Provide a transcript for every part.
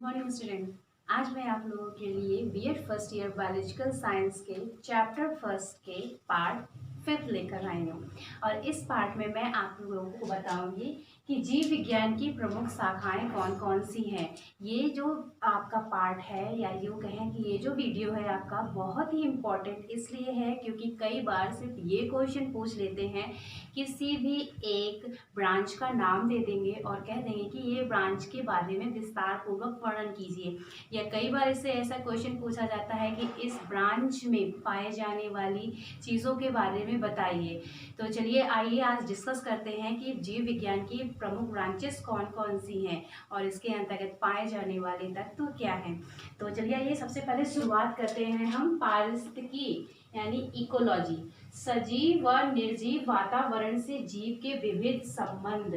Morning student. आज मैं आप लोगों के लिए B Ed first year biological science के चैप्टर फर्स्ट के पार्ट 5 लेकर आई हूँ। और इस पार्ट में मैं आप लोगों को बताऊंगी कि जीव विज्ञान की प्रमुख शाखाएं कौन कौन सी हैं। ये जो आपका पार्ट है या यूँ कहें कि ये जो वीडियो है आपका बहुत ही इम्पोर्टेंट इसलिए है क्योंकि कई बार सिर्फ ये क्वेश्चन पूछ लेते हैं, किसी भी एक ब्रांच का नाम दे देंगे और कह देंगे कि ये ब्रांच के बारे में विस्तार पूर्वक वर्णन कीजिए। या कई बार इससे ऐसा क्वेश्चन पूछा जाता है कि इस ब्रांच में पाए जाने वाली चीज़ों के बारे में बताइए। तो चलिए आइए आज डिस्कस करते हैं कि जीव विज्ञान की प्रमुख ब्रांचेस कौन कौन सी हैं और इसके अंतर्गत पाए जाने वाले तत्व क्या हैं। तो चलिए आइए सबसे पहले शुरुआत करते हैं हम पारिस्थितिकी यानी इकोलॉजी, सजीव व निर्जीव वातावरण से जीव के विविध संबंध।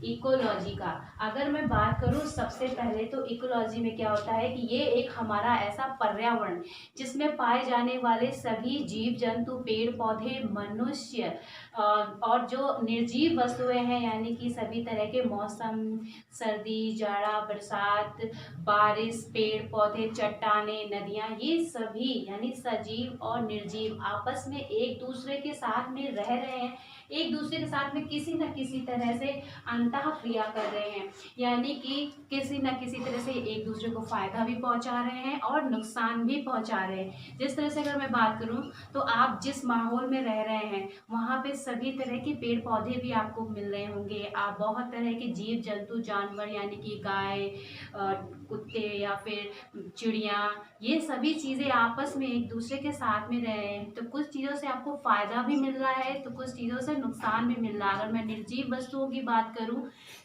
इकोलॉजी का अगर मैं बात करूं सबसे पहले तो इकोलॉजी में क्या होता है कि ये एक हमारा ऐसा पर्यावरण जिसमें पाए जाने वाले सभी जीव जंतु, पेड़ पौधे, मनुष्य और जो निर्जीव वस्तुएं हैं यानी कि सभी तरह के मौसम, सर्दी, जाड़ा, बरसात, बारिश, पेड़ पौधे, चट्टाने, नदियाँ, ये सभी यानी सजीव और निर्जीव आपस में एक दूसरे के साथ में रह रहे हैं, एक दूसरे के साथ में किसी न किसी तरह से अंतः क्रिया कर रहे हैं, यानी कि किसी न किसी तरह से एक दूसरे को फायदा भी पहुंचा रहे हैं और नुकसान भी पहुंचा रहे हैं। जिस तरह से अगर मैं बात करूं तो आप जिस माहौल में रह रहे हैं वहां पे सभी तरह के पेड़ पौधे भी आपको मिल रहे होंगे, आप बहुत तरह के जीव जंतु जानवर यानी कि गाय, कुत्ते या फिर चिड़िया, ये सभी चीज़ें आपस में एक दूसरे के साथ में रह रहे हैं। तो कुछ चीज़ों से आपको फ़ायदा भी मिल रहा है तो कुछ चीज़ों से नुकसान भी मिल रहा है। अगर मैं निर्जीव वस्तुओं की बात करूं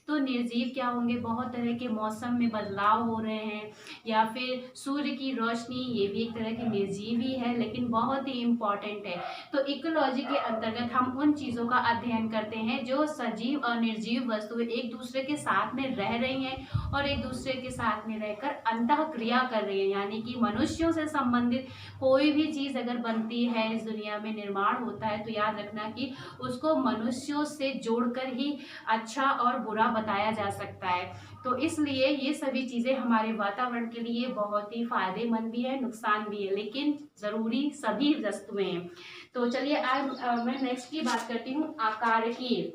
तो निर्जीव क्या होंगे, बहुत तरह के मौसम में बदलाव हो रहे हैं या फिर सूर्य की रोशनी, ये भी एक तरह की निर्जीव ही है लेकिन बहुत ही इम्पॉर्टेंट है। तो इकोलॉजी के अंतर्गत हम उन चीज़ों का अध्ययन करते हैं जो सजीव और निर्जीव वस्तुएं एक दूसरे के साथ में रह रही हैं और एक दूसरे के साथ में रहकर अंतः क्रिया कर रही है, यानी कि मनुष्यों से संबंधित कोई भी चीज़ अगर बनती है, इस दुनिया में निर्माण होता है, तो याद रखना कि उसको मनुष्यों से जोड़कर ही अच्छा और बुरा बताया जा सकता है। तो इसलिए ये सभी चीज़ें हमारे वातावरण के लिए बहुत ही फायदेमंद भी है, नुकसान भी है, लेकिन ज़रूरी सभी वस्तुएं हैं। तो चलिए आज मैं नेक्स्ट की बात करती हूँ आकारकीय,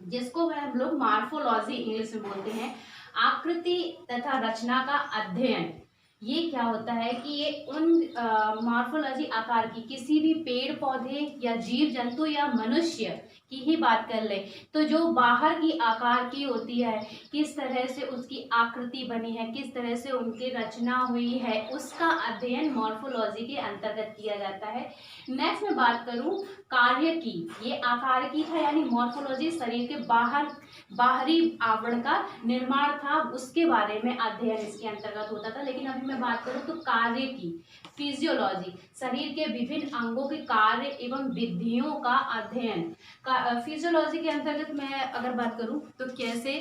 जिसको हम लोग मार्फोलॉजी इंग्लिश में बोलते हैं। आकृति तथा रचना का अध्ययन, ये क्या होता है कि ये उन मॉर्फोलॉजी आकार की, किसी भी पेड़ पौधे या जीव जंतु या मनुष्य की ही बात कर ले तो जो बाहर की आकार की होती है, किस तरह से उसकी आकृति बनी है, किस तरह से उनकी रचना हुई है, उसका अध्ययन मॉर्फोलॉजी के अंतर्गत किया जाता है। नेक्स्ट मैं बात करूं कार्य की, ये आकार की था यानी मॉर्फोलॉजी शरीर के बाहरी आवरण का निर्माण था, उसके बारे में अध्ययन इसके अंतर्गत होता था। लेकिन अभी मैं बात करूं तो कार्य की, फिजियोलॉजी, शरीर के विभिन्न अंगों के कार्य एवं विधियों का अध्ययन। फिजियोलॉजी के अंतर्गत मैं अगर बात करूं तो कैसे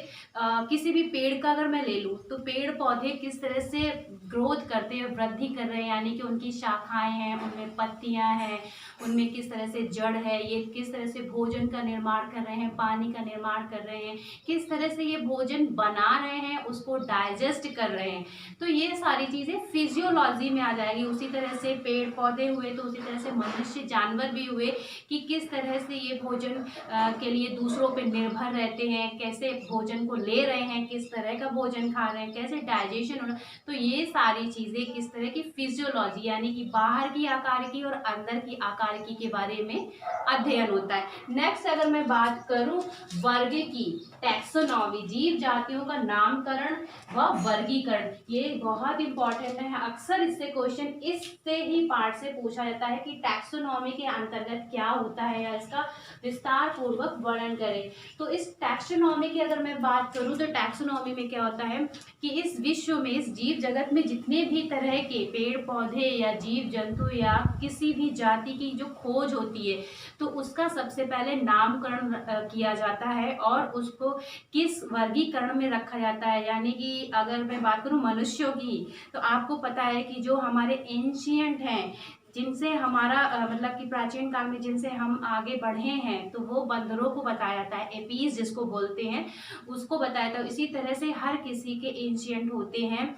किसी भी पेड़ का अगर मैं ले लूं तो पेड़ पौधे किस तरह से ग्रोथ करते हैं, वृद्धि कर रहे हैं, यानी कि उनकी शाखाएं हैं, उनमें पत्तियां हैं, उनमें किस तरह से जड़ है, ये किस तरह से भोजन का निर्माण कर रहे हैं, पानी का निर्माण कर रहे हैं, किस तरह से ये भोजन बना रहे हैं, उसको डाइजेस्ट कर रहे हैं। तो ये सारी चीज़ें फिजियोलॉजी में आ जाएगी। उसी तरह से पेड़ पौधे हुए तो उसी तरह से मनुष्य जानवर भी हुए कि किस तरह से ये भोजन के लिए दूसरों पे निर्भर रहते हैं, कैसे भोजन को ले रहे हैं, किस तरह का भोजन खा रहे हैं, कैसे डाइजेशन हो रहा है। तो ये सारी चीज़ें किस तरह की फिजियोलॉजी यानी कि बाहर की आकार की और अंदर की आकार की के बारे में अध्ययन होता है। नेक्स्ट अगर मैं बात करूं वर्ग की, टैक्सोनॉमी, जीव जातियों का नामकरण व वर्गीकरण, ये बहुत इंपॉर्टेंट है। अक्सर इससे क्वेश्चन इससे ही पार्ट से पूछा जाता है कि टैक्सोनॉमी के अंतर्गत क्या होता है या इसका विस्तार पूर्वक वर्णन करें। तो इस टैक्सोनॉमी की अगर मैं बात करूं तो टैक्सोनॉमी में क्या होता है कि इस विश्व में, इस जीव जगत में जितने भी तरह के पेड़ पौधे या जीव जंतु या किसी भी जाति की जो खोज होती है तो उसका सबसे पहले नामकरण किया जाता है और उसको किस वर्गीकरण में रखा जाता है। यानी कि अगर मैं बात करूं मनुष्यों की तो आपको पता है कि जो हमारे एंशियंट हैं जिनसे हमारा मतलब कि प्राचीन काल में जिनसे हम आगे बढ़े हैं, तो वो बंदरों को बताया जाता है, एपीज जिसको बोलते हैं उसको बताया जाता है। इसी तरह से हर किसी के एंशिएंट होते हैं,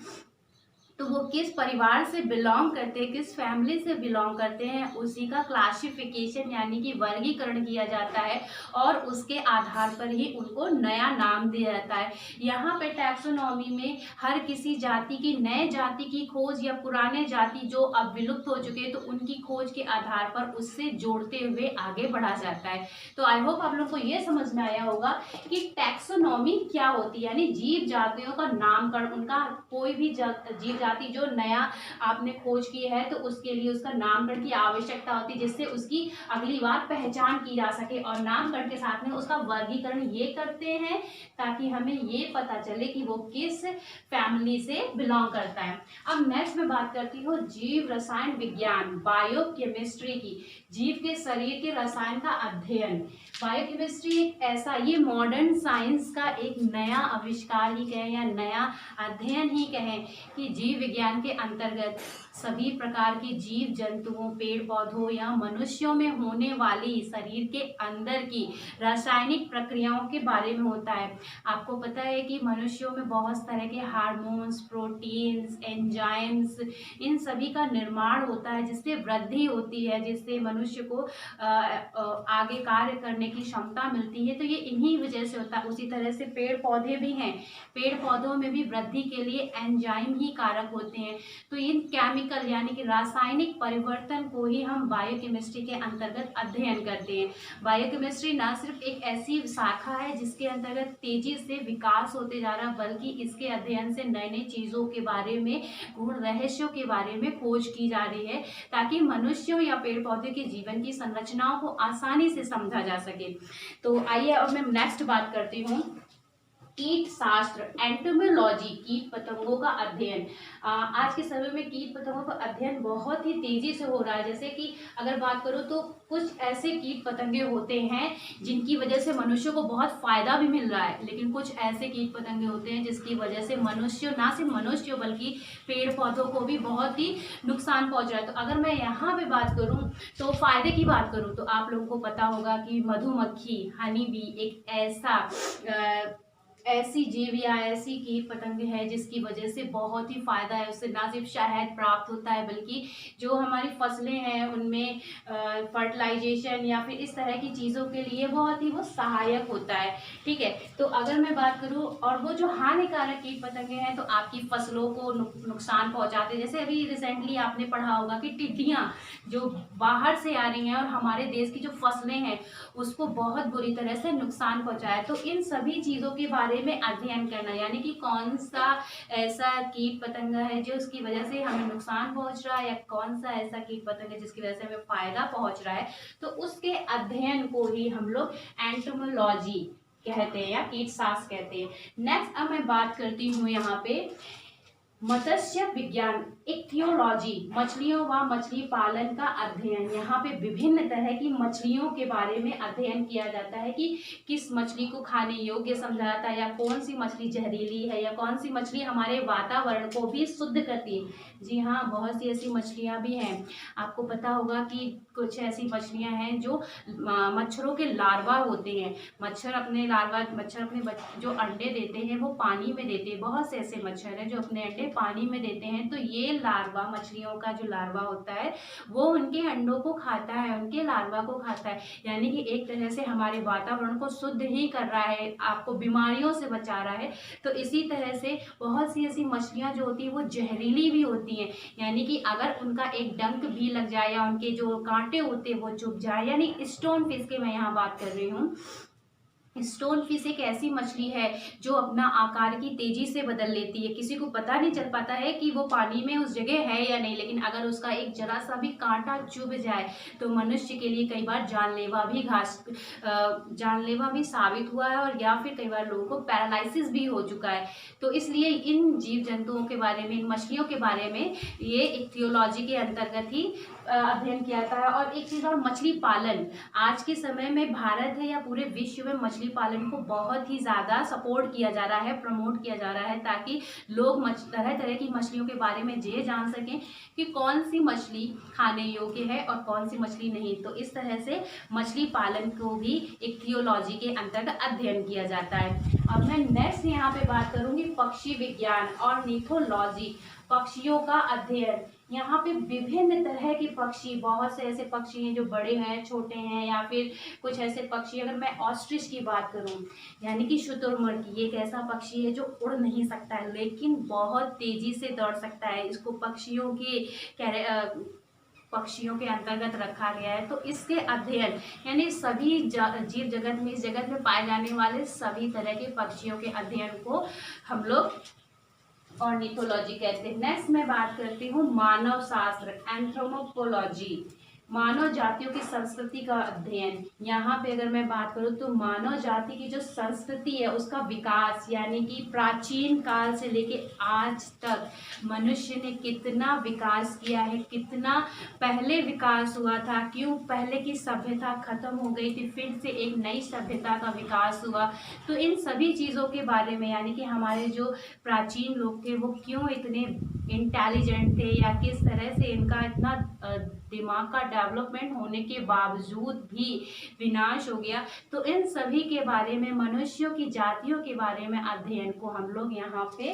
तो वो किस परिवार से बिलोंग करते हैं, किस फैमिली से बिलोंग करते हैं, उसी का क्लासिफिकेशन यानी कि वर्गीकरण किया जाता है और उसके आधार पर ही उनको नया नाम दिया जाता है। यहाँ पे टैक्सोनॉमी में हर किसी जाति की नए जाति की खोज या पुराने जाति जो अब विलुप्त हो चुके हैं तो उनकी खोज के आधार पर उससे जोड़ते हुए आगे बढ़ा जाता है। तो आई होप आप लोग को ये समझ में आया होगा कि टैक्सोनॉमी क्या होती है, यानी जीव जातियों का नामकरण। उनका कोई भी जीव जाति जो नया आपने खोज की है तो उसके लिए उसका नामकरण की आवश्यकता होती है, जिससे उसकी अगली बार पहचान की जा सके। और नामकरण के साथ में उसका वर्गीकरण ये करते हैं ताकि हमें ये पता चले कि वो किस फैमिली से बिलोंग करता है। अब नेक्स्ट मैं बात करती हूँ जीव रसायन विज्ञान, बायोकेमिस्ट्री की। जीव के शरीर के रसायन का अध्ययन। बायोकेमिस्ट्री एक ऐसा, ये मॉडर्न साइंस का एक नया आविष्कार ही कहें या नया अध्ययन ही कहें कि जीव विज्ञान के अंतर्गत सभी प्रकार के जीव जंतुओं, पेड़ पौधों या मनुष्यों में होने वाली शरीर के अंदर की रासायनिक प्रक्रियाओं के बारे में होता है। आपको पता है कि मनुष्यों में बहुत तरह के हार्मोन्स, प्रोटीन्स, एंजाइम्स, इन सभी का निर्माण होता है, जिससे वृद्धि होती है, जिससे मनुष्य को आगे कार्य करने की क्षमता मिलती है। तो ये इन्हीं वजह से होता है। उसी तरह से पेड़ पौधे भी हैं, पेड़ पौधों में भी वृद्धि के लिए एंजाइम ही कारक होते हैं। तो इन केमिकल यानी कि रासायनिक परिवर्तन को ही हम बायोकेमिस्ट्री के अंतर्गत अध्ययन करते हैं। बायोकेमिस्ट्री ना सिर्फ एक ऐसी शाखा है जिसके अंतर्गत तेजी से विकास होते जा रहा है, बल्कि इसके अध्ययन से नई नई चीजों के बारे में, गुण रहस्यों के बारे में खोज की जा रही है ताकि मनुष्यों या पेड़ पौधे के जीवन की संरचनाओं को आसानी से समझा जा सके। तो आइए अब मैं नेक्स्ट बात करती हूँ कीट शास्त्र, एंटोमोलॉजी, कीट पतंगों का अध्ययन। आज के समय में कीट पतंगों का अध्ययन बहुत ही तेजी से हो रहा है। जैसे कि अगर बात करूँ तो कुछ ऐसे कीट पतंगे होते हैं जिनकी वजह से मनुष्य को बहुत फायदा भी मिल रहा है, लेकिन कुछ ऐसे कीट पतंगे होते हैं जिसकी वजह से मनुष्य, ना सिर्फ मनुष्य बल्कि पेड़ पौधों को भी बहुत ही नुकसान पहुंच रहा है। तो अगर मैं यहाँ पे बात करूँ तो फायदे की बात करूँ तो आप लोगों को पता होगा कि मधुमक्खी, हनी बी एक ऐसी जीव या ऐसी कीट पतंग है जिसकी वजह से बहुत ही फायदा है। उससे ना सिर्फ शहद प्राप्त होता है बल्कि जो हमारी फसलें हैं उनमें फर्टिलाइजेशन या फिर इस तरह की चीज़ों के लिए बहुत ही वो सहायक होता है। ठीक है, तो अगर मैं बात करूँ और वो जो हानिकारक कीट पतंगे हैं तो आपकी फसलों को नुकसान पहुंचाते हैं। जैसे अभी रिसेंटली आपने पढ़ा होगा कि टिड्डियाँ जो बाहर से आ रही हैं और हमारे देश की जो फसलें हैं उसको बहुत बुरी तरह से नुकसान पहुंचाया। तो इन सभी चीज़ों के बारे में अध्ययन करना, यानी कि कौन सा ऐसा कीट पतंगा है जो उसकी वजह से हमें नुकसान पहुंच रहा है या कौन सा ऐसा कीट पतंग है जिसकी वजह से हमें फायदा पहुंच रहा है, तो उसके अध्ययन को ही हम लोग एंटोमोलॉजी कहते हैं या कीट शास्त्र कहते हैं। नेक्स्ट अब मैं बात करती हूँ यहाँ पे मत्स्य विज्ञान, इक्थियोलॉजी, मछलियों व मछली पालन का अध्ययन। यहाँ पे विभिन्न तरह की मछलियों के बारे में अध्ययन किया जाता है कि किस मछली को खाने योग्य समझा जाता है या कौन सी मछली जहरीली है या कौन सी मछली हमारे वातावरण को भी शुद्ध करती है। जी हाँ, बहुत सी ऐसी मछलियाँ भी हैं। आपको पता होगा कि कुछ ऐसी मछलियाँ हैं जो मच्छरों के लार्वा होते हैं। मच्छर अपने जो अंडे देते हैं वो पानी में देते हैं। बहुत से ऐसे मच्छर हैं जो अपने अंडे पानी में देते हैं। तो ये लार्वा, मछलियों का जो लार्वा होता है वो उनके अंडों को खाता है, उनके लार्वा को खाता है, यानी कि एक तरह से हमारे वातावरण को शुद्ध ही कर रहा है, आपको बीमारियों से बचा रहा है। तो इसी तरह से बहुत सी ऐसी मछलियाँ जो होती है वो जहरीली भी होती हैं, यानी कि अगर उनका एक डंक भी लग जाए या उनके जो कांटे होते हैं वो चुभ जाए, यानी स्टोन फिश की मैं यहाँ बात कर रही हूँ। स्टोन फिश एक ऐसी मछली है जो अपना आकार की तेजी से बदल लेती है। किसी को पता नहीं चल पाता है कि वो पानी में उस जगह है या नहीं, लेकिन अगर उसका एक जरा सा भी कांटा चुभ जाए तो मनुष्य के लिए कई बार जानलेवा भी साबित हुआ है और या फिर कई बार लोगों को पैरालिसिस भी हो चुका है। तो इसलिए इन जीव जंतुओं के बारे में, इन मछलियों के बारे में ये इक्थियोलॉजी के अंतर्गत ही अध्ययन किया जाता है। और एक चीज़ और, मछली पालन। आज के समय में भारत है या पूरे विश्व में मछली मछली पालन को बहुत ही ज़्यादा सपोर्ट किया जा रहा है, प्रमोट किया जा रहा है, ताकि लोग तरह तरह की मछलियों के बारे में ये जान सकें कि कौन सी मछली खाने योग्य है और कौन सी मछली नहीं। तो इस तरह से मछली पालन को भी एक थियोलॉजी के अंतर्गत अध्ययन किया जाता है। अब मैं नेक्स्ट यहाँ पे बात करूंगी पक्षी विज्ञान और नीथोलॉजी, पक्षियों का अध्ययन। यहाँ पे विभिन्न तरह के पक्षी, बहुत से ऐसे पक्षी हैं जो बड़े हैं, छोटे हैं, या फिर कुछ ऐसे पक्षी, अगर मैं ऑस्ट्रिच की बात करूँ यानी कि शुतुरमुर्ग, ये एक ऐसा पक्षी है जो उड़ नहीं सकता है लेकिन बहुत तेजी से दौड़ सकता है। इसको पक्षियों के अंतर्गत रखा गया है। तो इसके अध्ययन यानी सभी जीव जगत में, इस जगत में पाए जाने वाले सभी तरह के पक्षियों के अध्ययन को हम लोग ऑर्निथोलॉजी कहते हैं। नेक्स्ट मैं बात करती हूँ मानव शास्त्र, एंथ्रोपोलॉजी, मानव जातियों की संस्कृति का अध्ययन। यहाँ पे अगर मैं बात करूँ तो मानव जाति की जो संस्कृति है उसका विकास, यानी कि प्राचीन काल से लेके आज तक मनुष्य ने कितना विकास किया है, कितना पहले विकास हुआ था, क्यों पहले की सभ्यता खत्म हो गई थी, फिर से एक नई सभ्यता का विकास हुआ। तो इन सभी चीज़ों के बारे में, यानी कि हमारे जो प्राचीन लोग थे वो क्यों इतने इंटेलिजेंट थे, या किस तरह से इनका इतना दिमाग का डेवलपमेंट होने के बावजूद भी विनाश हो गया। तो इन सभी के बारे में, मनुष्यों की जातियों के बारे में अध्ययन को हम लोग यहाँ पे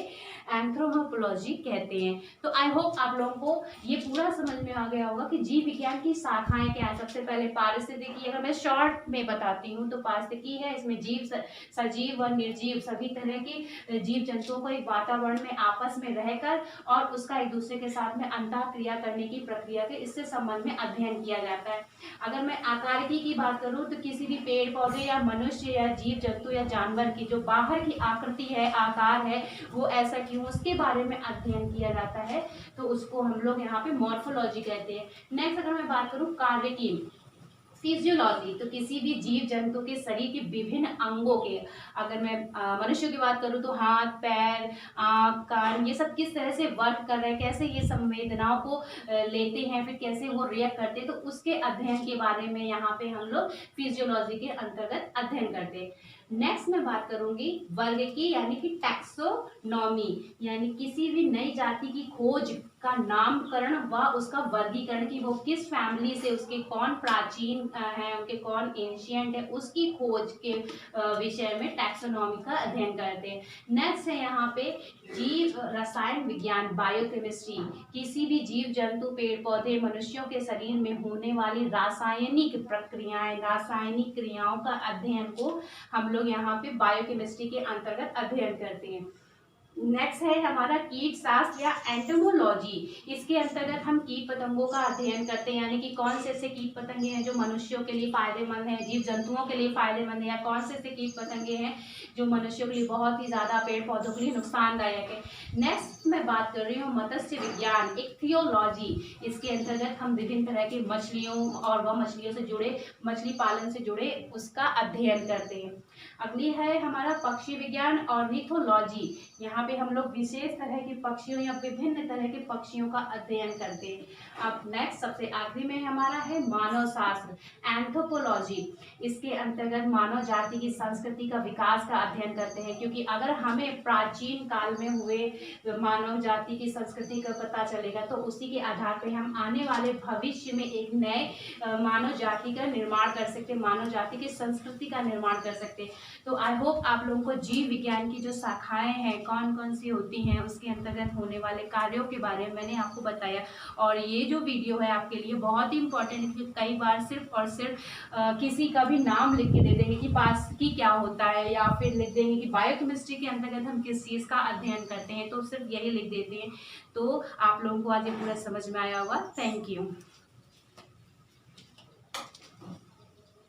एंथ्रोपोलॉजी कहते हैं। तो आई होप आप लोगों को ये पूरा समझ में आ गया होगा कि जीव विज्ञान की शाखाएं क्या है। सबसे पहले पारिस्थितिकी, अगर मैं शॉर्ट में बताती हूँ तो पारिस्थितिकी है, इसमें जीव, सजीव व निर्जीव सभी तरह के जीव जंतुओं को एक वातावरण में आपस में रहकर और उसका एक दूसरे के साथ में अंतःक्रिया करने की प्रक्रिया के इससे संबंध में अध्ययन किया जाता है। अगर मैं आकारिकी की बात करूं तो किसी भी पेड़ पौधे या मनुष्य या जीव जंतु या जानवर की जो बाहर की आकृति है, आकार है, वो ऐसा क्यों, उसके बारे में अध्ययन किया जाता है। तो उसको हम लोग यहाँ पे मॉर्फोलॉजी कहते हैं। नेक्स्ट अगर मैं बात करूँ कार्य की, फिजियोलॉजी, तो किसी भी जीव जंतु के शरीर के विभिन्न अंगों के, अगर मैं मनुष्य की बात करूं तो हाथ, पैर, आँख, कान, ये सब किस तरह से वर्क कर रहे हैं, कैसे ये संवेदनाओं को लेते हैं, फिर कैसे वो रिएक्ट करते हैं, तो उसके अध्ययन के बारे में यहाँ पे हम लोग फिजियोलॉजी के अंतर्गत अध्ययन करते हैं। नेक्स्ट मैं बात करूंगी वर्ग की, यानी कि टैक्सोनॉमी, यानी किसी भी नई जाति की खोज का नामकरण व उसका वर्गीकरण की वो किस फैमिली से, उसके कौन प्राचीन है, उनके कौन एंशिएंट है, उसकी खोज के विषय में टैक्सोनॉमी का अध्ययन करते हैं। नेक्स्ट है यहाँ पे जीव रसायन विज्ञान, बायोकेमिस्ट्री, किसी भी जीव जंतु, पेड़ पौधे, मनुष्यों के शरीर में होने वाली रासायनिक प्रक्रियाएं, रासायनिक क्रियाओं का अध्ययन को हम लोग यहाँ पे बायोकेमिस्ट्री के अंतर्गत अध्ययन करते हैं। नेक्स्ट है हमारा कीट शास्त्र या एंटोमोलॉजी, इसके अंतर्गत हम कीट पतंगों का अध्ययन करते हैं, यानी कि कौन से ऐसे कीट पतंगे हैं जो मनुष्यों के लिए फायदेमंद हैं, जीव जंतुओं के लिए फायदेमंद है, या कौन से ऐसे कीट पतंगे हैं जो मनुष्यों के लिए बहुत ही ज़्यादा, पेड़ पौधों के लिए नुकसानदायक है। नेक्स्ट मैं बात कर रही हूँ मत्स्य विज्ञान, एक थियोलॉजी, इसके अंतर्गत हम विभिन्न तरह की मछलियों और वह मछलियों से जुड़े, मछली पालन से जुड़े उसका अध्ययन करते हैं। अगली है हमारा पक्षी विज्ञान और ऑर्निथोलॉजी, यहाँ पे हम लोग विशेष तरह के पक्षियों या विभिन्न तरह के पक्षियों का अध्ययन करते हैं। अब नेक्स्ट सबसे आखिरी में हमारा है मानव शास्त्र, एंथ्रोपोलॉजी, इसके अंतर्गत मानव जाति की संस्कृति का विकास का अध्ययन करते हैं, क्योंकि अगर हमें प्राचीन काल में हुए मानव जाति की संस्कृति का पता चलेगा तो उसी के आधार पर हम आने वाले भविष्य में एक नए मानव जाति का निर्माण कर सकते हैं, मानव जाति की संस्कृति का निर्माण कर सकते हैं। तो आई होप आप लोगों को जीव विज्ञान की जो शाखाएं हैं कौन कौन सी होती हैं, उसके अंतर्गत होने वाले कार्यों के बारे में मैंने आपको बताया। और ये जो वीडियो है आपके लिए बहुत ही इंपॉर्टेंट है, क्योंकि कई बार सिर्फ और सिर्फ किसी का भी नाम लिख के दे देंगे कि पास की क्या होता है, या फिर लिख देंगे कि बायोकेमिस्ट्री के अंतर्गत हम किस चीज़ का अध्ययन करते हैं, तो सिर्फ यही लिख देते हैं। तो आप लोगों को आज ये पूरा समझ में आया होगा। Thank you.